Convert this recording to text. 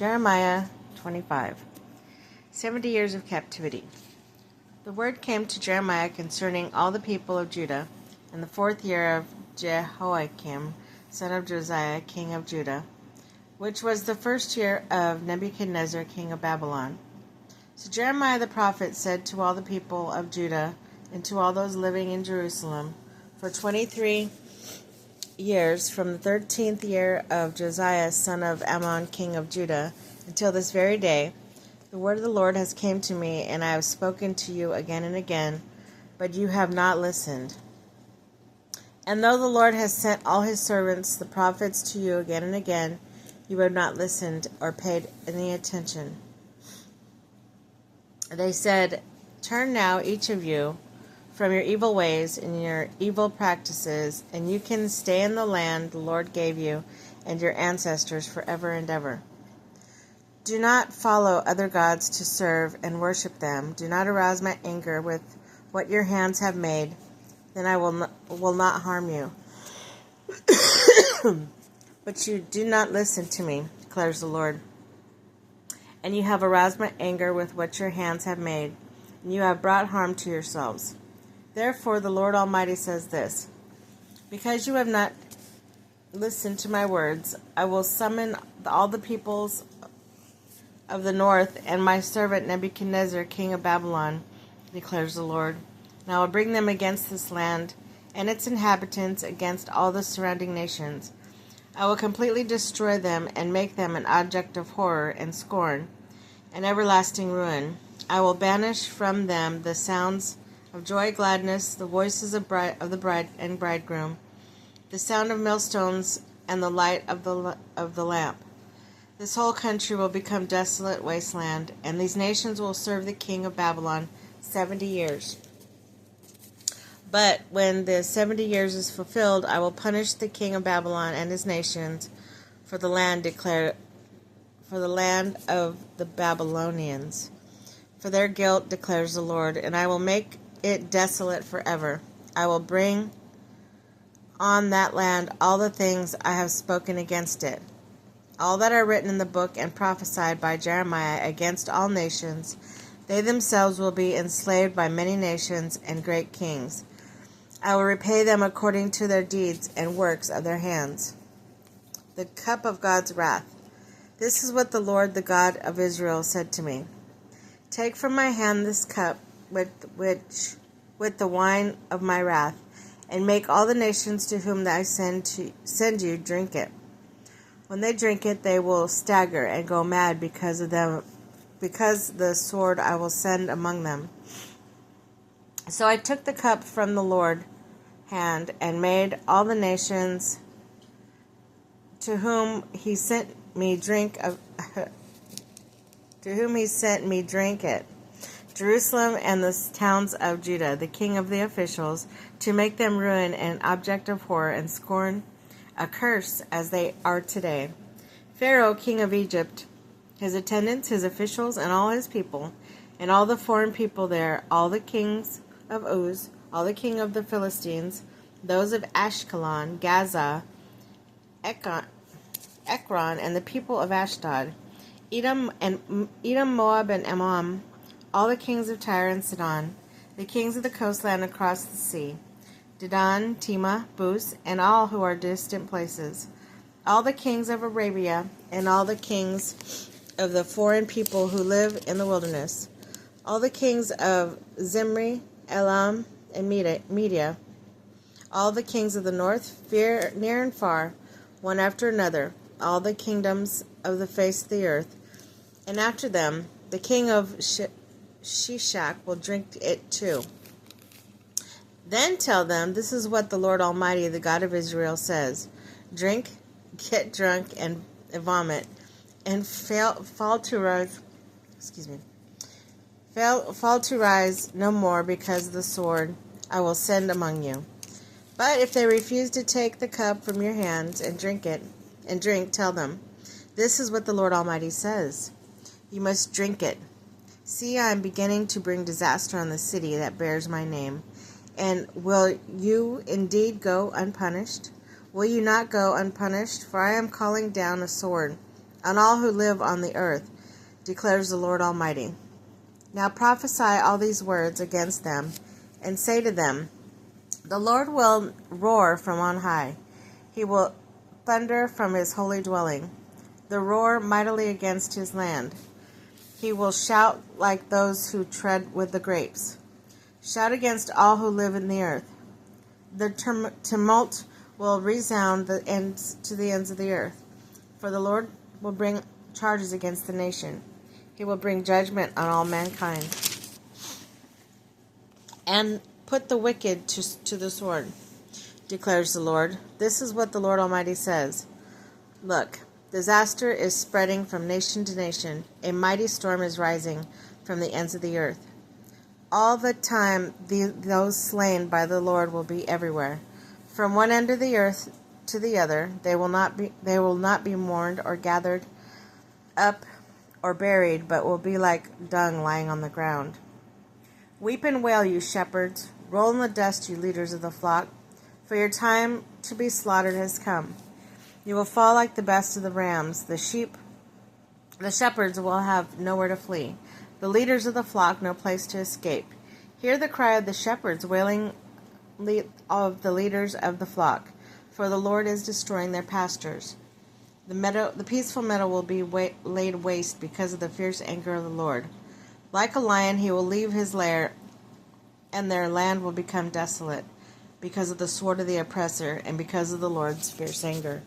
Jeremiah 25. 70 years of captivity. The word came to Jeremiah concerning all the people of Judah in the 4th year of Jehoiakim, son of Josiah, king of Judah, which was the 1st year of Nebuchadnezzar, king of Babylon. So Jeremiah the prophet said to all the people of Judah and to all those living in Jerusalem, for 23 years, from the 13th year of Josiah, son of Ammon, king of Judah, until this very day, the word of the Lord has come to me, and I have spoken to you again and again, but you have not listened. And though the Lord has sent all his servants, the prophets, to you again and again, you have not listened or paid any attention. They said, "Turn now, each of you, from your evil ways and your evil practices, and you can stay in the land the Lord gave you and your ancestors forever and ever. Do not follow other gods to serve and worship them. Do not arouse my anger with what your hands have made. Then I will not harm you. But you do not listen to me, declares the Lord. And you have aroused my anger with what your hands have made, and you have brought harm to yourselves. Therefore the Lord Almighty says this, because you have not listened to my words, I will summon all the peoples of the north and my servant Nebuchadnezzar, king of Babylon, declares the Lord. And I will bring them against this land and its inhabitants, against all the surrounding nations. I will completely destroy them and make them an object of horror and scorn, and everlasting ruin. I will banish from them the sounds of joy, gladness, the voices of the bride and bridegroom, the sound of millstones, and the light of the lamp. This whole country will become desolate wasteland, and these nations will serve the king of Babylon 70 years. But when the 70 years is fulfilled, I will punish the king of Babylon and his nations for the land of the Babylonians, for their guilt, declares the Lord, and I will make it desolate forever. I will bring on that land all the things I have spoken against it, all that are written in the book and prophesied by Jeremiah against all nations. They themselves will be enslaved by many nations and great kings. I will repay them according to their deeds and works of their hands. The cup of God's wrath. This is what the Lord, the God of Israel, said to me. Take from my hand this cup with the wine of my wrath, and make all the nations to whom I send you drink it. When they drink it, they will stagger and go mad because the sword I will send among them. So I took the cup from the Lord's hand and made all the nations to whom he sent me drink it. Jerusalem and the towns of Judah, the king of the officials, to make them ruin and an object of horror and scorn, a curse as they are today. Pharaoh, king of Egypt, his attendants, his officials, and all his people, and all the foreign people there, all the kings of Uz, all the king of the Philistines, those of Ashkelon, Gaza, Ekron, and the people of Ashdod, Edom, Moab, and Ammon, all the kings of Tyre and Sidon, the kings of the coastland across the sea, Dedan, Tema, Bus, and all who are distant places, all the kings of Arabia, and all the kings of the foreign people who live in the wilderness, all the kings of Zimri, Elam, and Media, all the kings of the north, near and far, one after another, all the kingdoms of the face of the earth, and after them the king of Shishak will drink it too. Then tell them, this is what the Lord Almighty, the God of Israel, says. Drink, get drunk, and vomit, and fall to rise no more because of the sword I will send among you. But if they refuse to take the cup from your hands and drink, tell them, this is what the Lord Almighty says. You must drink it. See, I am beginning to bring disaster on the city that bears my name. And will you indeed go unpunished? Will you not go unpunished? For I am calling down a sword on all who live on the earth, declares the Lord Almighty. Now prophesy all these words against them, and say to them, the Lord will roar from on high. He will thunder from his holy dwelling, the roar mightily against his land. He will shout like those who tread with the grapes. Shout against all who live in the earth. The tumult will resound to the ends of the earth. For the Lord will bring charges against the nation. He will bring judgment on all mankind, and put the wicked to the sword, declares the Lord. This is what the Lord Almighty says. Look, disaster is spreading from nation to nation. A mighty storm is rising from the ends of the earth. All the time those slain by the Lord will be everywhere. From one end of the earth to the other, they will not be mourned or gathered up or buried, but will be like dung lying on the ground. Weep and wail, you shepherds. Roll in the dust, you leaders of the flock, for your time to be slaughtered has come. You will fall like the best of the rams. The shepherds will have nowhere to flee. The leaders of the flock no place to escape. Hear the cry of the shepherds, wailing of the leaders of the flock, for the Lord is destroying their pastures. The peaceful meadow will be laid waste because of the fierce anger of the Lord. Like a lion, he will leave his lair, and their land will become desolate because of the sword of the oppressor and because of the Lord's fierce anger.